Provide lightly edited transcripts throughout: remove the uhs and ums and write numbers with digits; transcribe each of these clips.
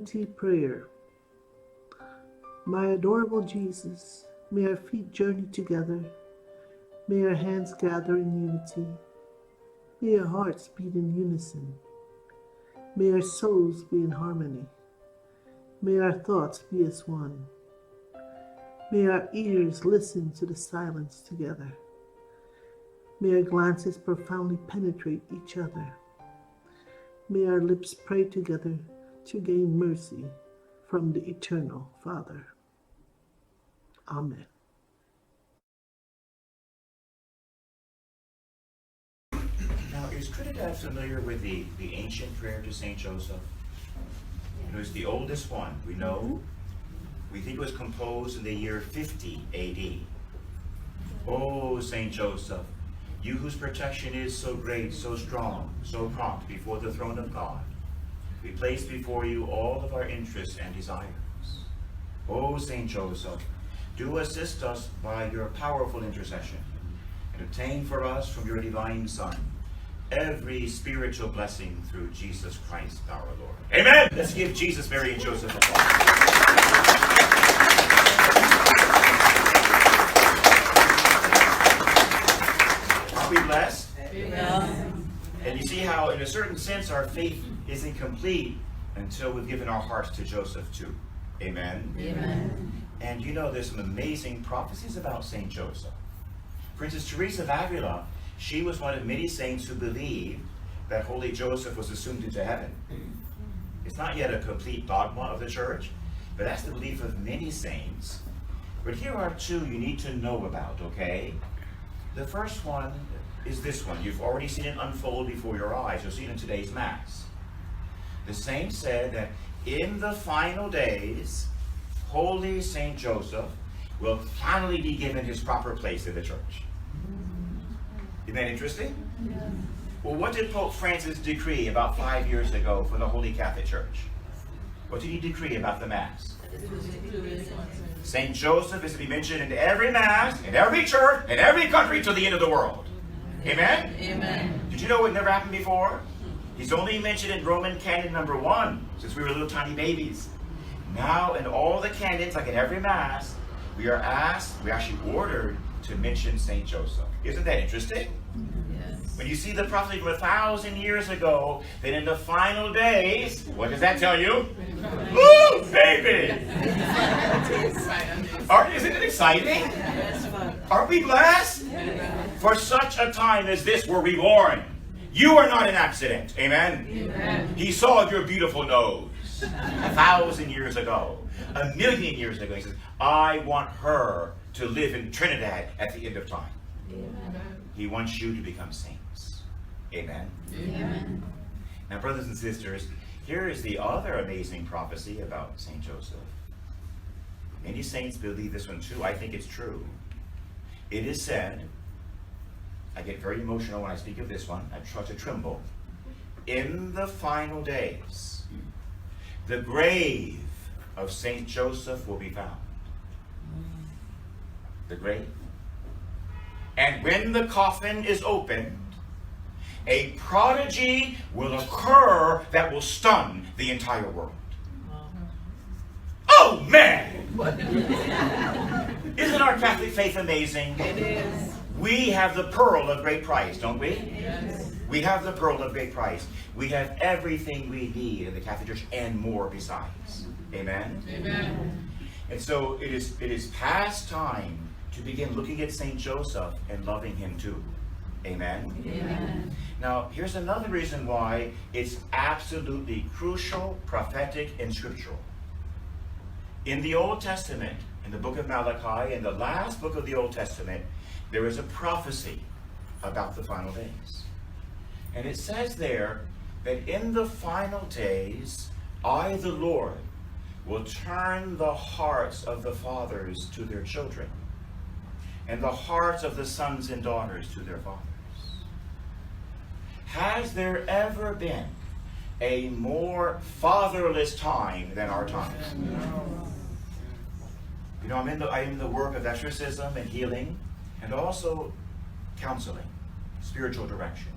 Unity Prayer. My adorable Jesus, may our feet journey together. May our hands gather in unity. May our hearts beat in unison. May our souls be in harmony. May our thoughts be as one. May our ears listen to the silence together. May our glances profoundly penetrate each other. May our lips pray together to gain mercy from the eternal Father. Amen. Now, is Trinidad familiar with the ancient prayer to St. Joseph? It was the oldest one. We know. We think it was composed in the year 50 A.D. Oh, St. Joseph, you whose protection is so great, so strong, so prompt before the throne of God, we place before you all of our interests and desires. Oh, St. Joseph, do assist us by your powerful intercession, and obtain for us from your divine Son every spiritual blessing through Jesus Christ our Lord. Amen! Let's give Jesus, Mary, and Joseph applause. Are we blessed? Amen. And you see how, in a certain sense, our faith isn't complete until we've given our hearts to Joseph too. Amen? Amen. And you know, there's some amazing prophecies about St. Joseph. Princess Teresa of Avila, she was one of many saints who believed that Holy Joseph was assumed into heaven. It's not yet a complete dogma of the church, but that's the belief of many saints. But here are two you need to know about, okay? The first one is this one. You've already seen it unfold before your eyes. You'll see it in today's Mass. The saint said that in the final days, Holy St. Joseph will finally be given his proper place in the church. Isn't that interesting? Yes. Well, what did Pope Francis decree about 5 years ago for the Holy Catholic Church? What did he decree about the Mass? St. Joseph is to be mentioned in every Mass, in every church, in every country to the end of the world. Amen? Amen. Did you know it never happened before? He's only mentioned in Roman canon number 1, since we were little tiny babies. Now in all the canons, like in every Mass, we are actually ordered to mention St. Joseph. Isn't that interesting? Yes. When you see the prophecy from 1,000 years ago, that in the final days, what does that tell you? Woo, baby! Isn't it exciting? Aren't we blessed? For such a time as this were we born. You are not an accident. Amen? Amen. He saw your beautiful nose 1,000 years ago, 1,000,000 years ago. He says, I want her to live in Trinidad at the end of time. Amen. He wants you to become saints. Amen? Amen. Now, brothers and sisters, here is the other amazing prophecy about St. Joseph. Many saints believe this one too. I think it's true. It is said, I get very emotional when I speak of this one. I try to tremble. In the final days, the grave of St. Joseph will be found. The grave. And when the coffin is opened, a prodigy will occur that will stun the entire world. Oh, man! Isn't our Catholic faith amazing? It is. We have the pearl of great price, don't we? Yes. We have the pearl of great price. We have everything we need in the Catholic Church and more besides. Amen? Amen. And so it is past time to begin looking at St. Joseph and loving him too. Amen? Amen. Now, here's another reason why it's absolutely crucial, prophetic, and scriptural. In the Old Testament, in the book of Malachi, in the last book of the Old Testament, there is a prophecy about the final days. And it says there that in the final days, I, the Lord, will turn the hearts of the fathers to their children, and the hearts of the sons and daughters to their fathers. Has there ever been a more fatherless time than our time? You know, I'm in the work of exorcism and healing, and also counseling, spiritual direction.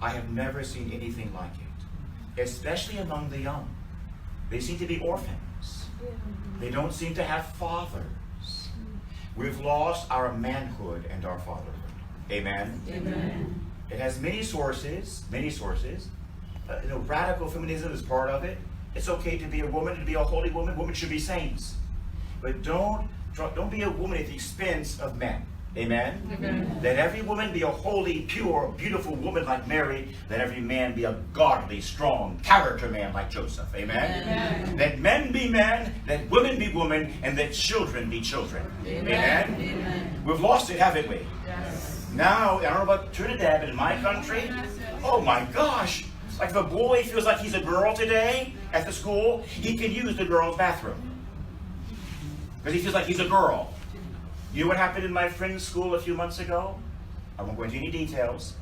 I have never seen anything like it, especially among the young. They seem to be orphans. They don't seem to have fathers. We've lost our manhood and our fatherhood. Amen? Amen. It has many sources, many sources. Radical feminism is part of it. It's okay to be a woman, to be a holy woman. Women should be saints. But don't be a woman at the expense of men. Amen? Amen. Let every woman be a holy, pure, beautiful woman like Mary. Let every man be a godly, strong character man like Joseph. Amen? Amen. Let men be men, let women be women, and let children be children. Amen? Amen. We've lost it, haven't we? Yes. Now, I don't know about Trinidad, but in my country, oh my gosh, like if a boy feels like he's a girl today at the school, he can use the girl's bathroom. Because he feels like he's a girl. You know what happened in my friend's school a few months ago? I won't go into any details.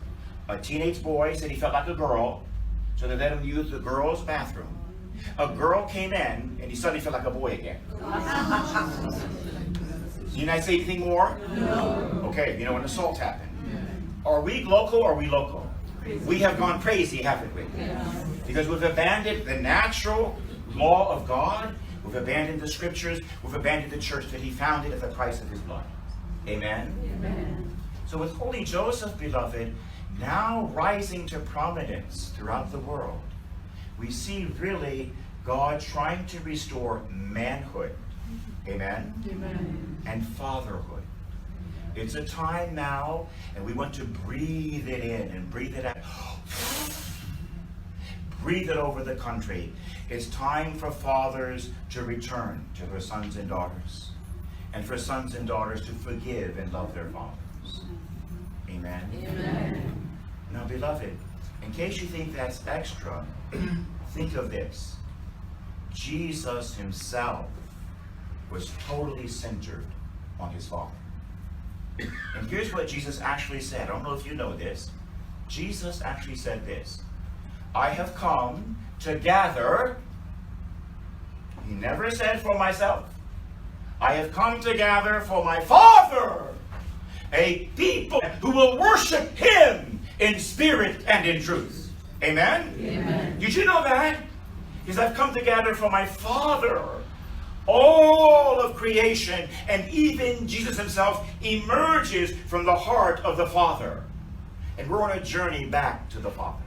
A teenage boy said he felt like a girl, so they let him use the girl's bathroom. A girl came in, and he suddenly felt like a boy again. Did I say anything more? No. Okay, you know when assault happened. Are we local or are we local? We have gone crazy, haven't we? Yes. Because we've abandoned the natural law of God. We've abandoned the scriptures. We've abandoned the church that he founded at the price of his blood. Amen? Amen. So with Holy Joseph, beloved, now rising to prominence throughout the world, we see really God trying to restore manhood. Amen? Amen. And fatherhood. It's a time now, and we want to breathe it in and breathe it out. Breathe it over the country. It's time for fathers to return to their sons and daughters, and for sons and daughters to forgive and love their fathers. Amen? Amen. Now, beloved, in case you think that's extra, think of this. Jesus himself was totally centered on his Father. And here's what Jesus actually said. I don't know if you know this. Jesus actually said this. I have come to gather. He never said for myself. I have come to gather for my Father a people who will worship him in spirit and in truth. Amen? Amen. Did you know that? Because I've come to gather for my Father all of creation, and even Jesus himself emerges from the heart of the Father. And we're on a journey back to the Father.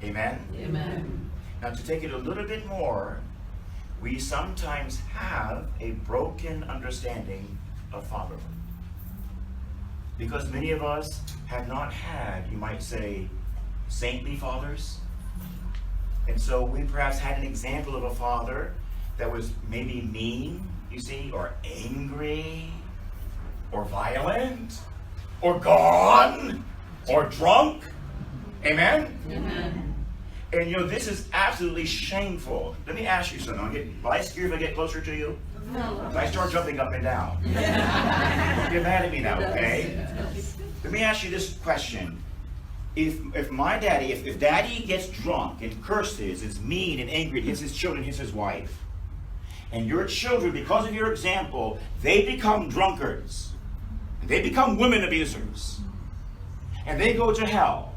Amen? Amen. Now, to take it a little bit more, we sometimes have a broken understanding of fatherhood. Because many of us have not had, you might say, saintly fathers. And so we perhaps had an example of a father that was maybe mean, you see, or angry, or violent, or gone, or drunk. Amen? Amen. And you know, this is absolutely shameful. Let me ask you something. Will I scare if I get closer to you? No. If I start jumping up and down. Don't get mad at me now, okay? Let me ask you this question. If my daddy, if daddy gets drunk and curses, is mean and angry, hits his children, hits his wife, and your children, because of your example, they become drunkards, and they become women abusers, and they go to hell,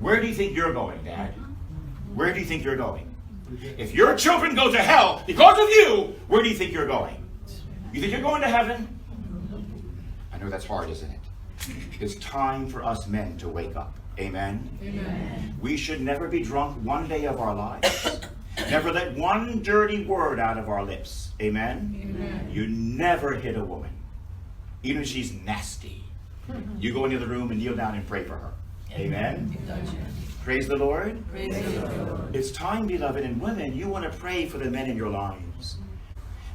where do you think you're going, Dad? Where do you think you're going? If your children go to hell because of you, where do you think you're going? You think you're going to heaven? I know that's hard, isn't it? It's time for us men to wake up. Amen? Amen. We should never be drunk one day of our lives. Never let one dirty word out of our lips. Amen? Amen. You never hit a woman, even if she's nasty. You go into the room and kneel down and pray for her. Amen? Praise the Lord. Praise the Lord. It's time, beloved, and women, you want to pray for the men in your lives.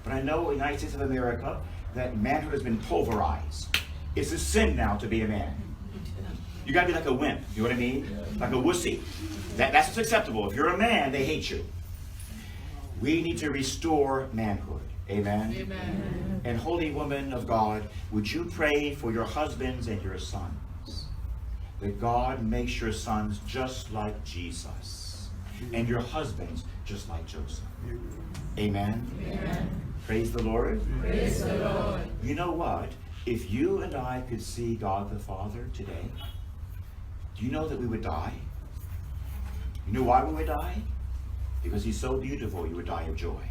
But I know in the United States of America that manhood has been pulverized. It's a sin now to be a man. You got to be like a wimp. You know what I mean? Like a wussy. That's what's acceptable. If you're a man, they hate you. We need to restore manhood. Amen? Amen. And holy woman of God, would you pray for your husbands and your sons? That God makes your sons just like Jesus. And your husbands just like Joseph. Amen? Amen. Praise the Lord. Praise the Lord. You know what? If you and I could see God the Father today, do you know that we would die? You know why we would die? Because he's so beautiful, you would die of joy.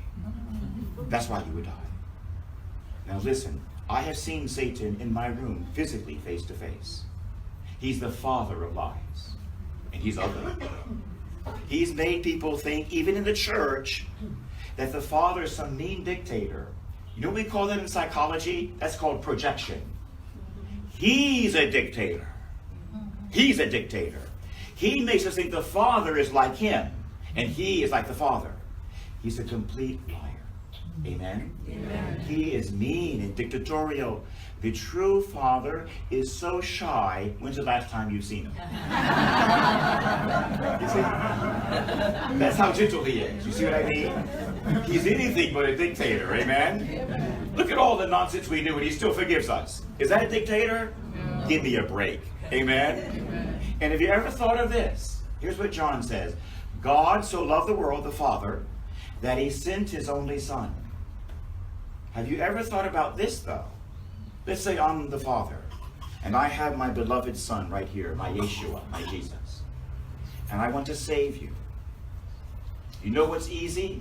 That's why you would die. Now listen, I have seen Satan in my room physically face to face. He's the father of lies. And he's ugly. He's made people think, even in the church, that the father is some mean dictator. You know what we call that in psychology? That's called projection. He's a dictator. He's a dictator. He makes us think the father is like him, and he is like the father. He's a complete liar. Amen? Amen. He is mean and dictatorial. The true father is so shy. When's the last time you've seen him? You see? That's how gentle he is. You see what I mean? He's anything but a dictator. Amen? Look at all the nonsense we do and he still forgives us. Is that a dictator? No. Give me a break. Amen? Amen. And have you ever thought of this? Here's what John says. God so loved the world, the Father, that he sent his only Son. Have you ever thought about this, though? Let's say I'm the Father, and I have my beloved Son right here, my Yeshua, my Jesus, and I want to save you. You know what's easy?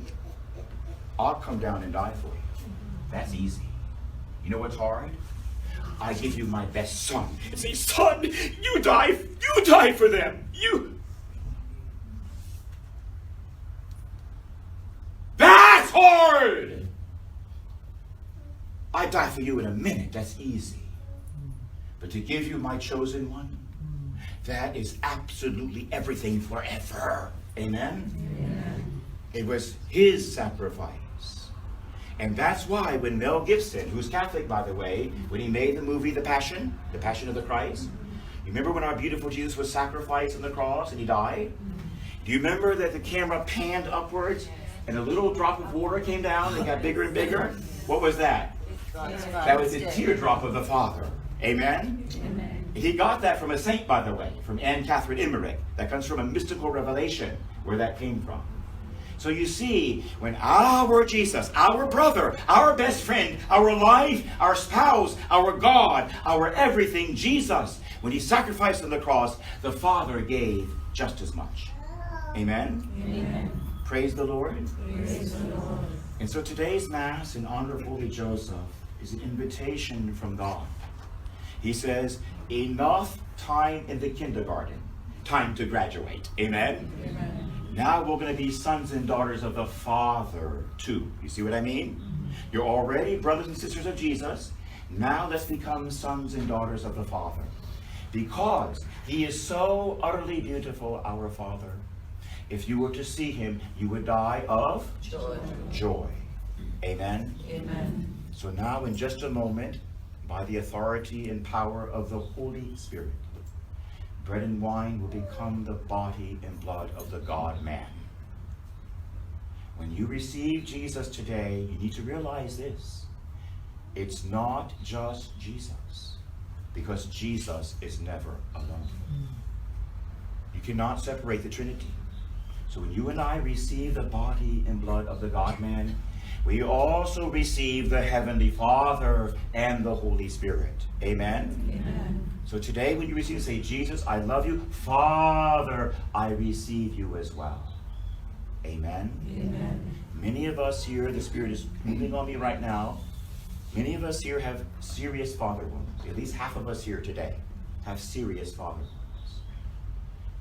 I'll come down and die for you. That's easy. You know what's hard? I give you my best son and say, son, you die for them. That's hard. I die for you in a minute. That's easy. But to give you my chosen one, that is absolutely everything forever. Amen? Amen. It was his sacrifice. And that's why when Mel Gibson, who's Catholic by the way, when he made the movie The Passion of the Christ, you remember when our beautiful Jesus was sacrificed on the cross and he died? Do you remember that the camera panned upwards and a little drop of water came down and got bigger and bigger? What was that? That was the teardrop of the Father. Amen? Amen. He got that from a saint, by the way, from Anne Catherine Emmerich. That comes from a mystical revelation where that came from. So you see, when our Jesus, our brother, our best friend, our life, our spouse, our God, our everything, Jesus, when he sacrificed on the cross, the Father gave just as much. Amen? Amen. Praise the Lord. Praise the Lord. And so today's Mass in honor of Holy Joseph is an invitation from God. He says, enough time in the kindergarten, time to graduate. Amen? Amen. Now we're going to be sons and daughters of the Father too. You see what I mean? You're already brothers and sisters of Jesus. Now let's become sons and daughters of the Father. Because he is so utterly beautiful, our Father. If you were to see him, you would die of joy. Amen? Amen. So now in just a moment, by the authority and power of the Holy Spirit, bread and wine will become the body and blood of the God-man. When you receive Jesus today, you need to realize this. It's not just Jesus, because Jesus is never alone. You cannot separate the Trinity. So when you and I receive the body and blood of the God-man, we also receive the Heavenly Father and the Holy Spirit. Amen? Amen. So today when you receive, say, Jesus, I love you. Father, I receive you as well. Amen? Amen. Many of us here, the Spirit is moving on me right now. Many of us here have serious father wounds. At least half of us here today have serious father wounds.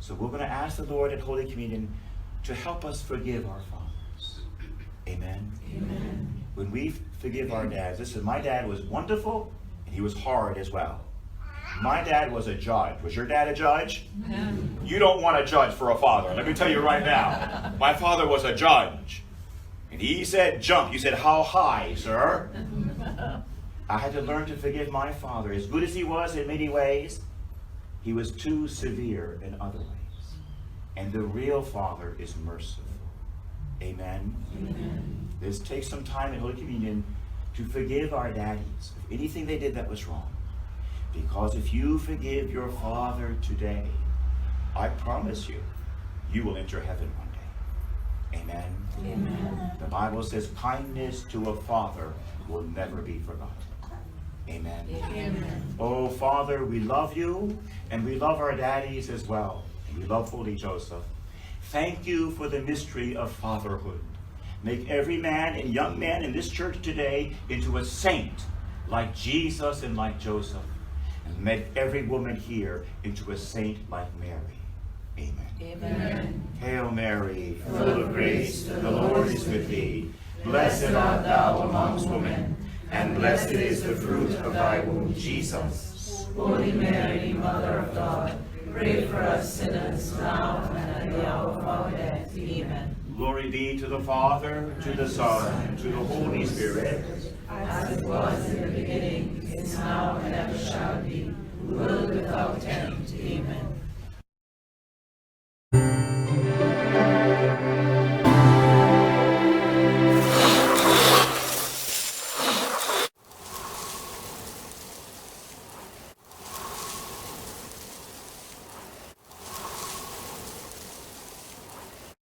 So we're going to ask the Lord at Holy Communion to help us forgive our fathers. Amen? Amen. When we forgive our dads, listen, my dad was wonderful and he was hard as well. My dad was a judge. Was your dad a judge? No. You don't want a judge for a father. Let me tell you right now. My father was a judge. And he said jump. You said how high, sir? I had to learn to forgive my father. As good as he was in many ways, he was too severe in other ways. And the real Father is merciful. Amen? Amen. Let's take some time in Holy Communion to forgive our daddies of anything they did that was wrong. Because if you forgive your father today, I promise you, you will enter heaven one day. Amen? Amen. The Bible says kindness to a father will never be forgotten. Amen. Amen. Oh, Father, we love you, and we love our daddies as well. And we love Holy Joseph. Thank you for the mystery of fatherhood. Make every man and young man in this church today into a saint, like Jesus and like Joseph. And make every woman here into a saint like Mary. Amen. Amen. Hail Mary, full of grace, the Lord is with thee. Blessed art thou amongst women, and blessed is the fruit of thy womb, Jesus. Holy Mary, Mother of God, pray for us sinners now and at the hour of our death. Amen. Glory be to the Father, to the Son, and to the Holy Spirit. As it was in the beginning, is now, and ever shall be, world without end. Amen.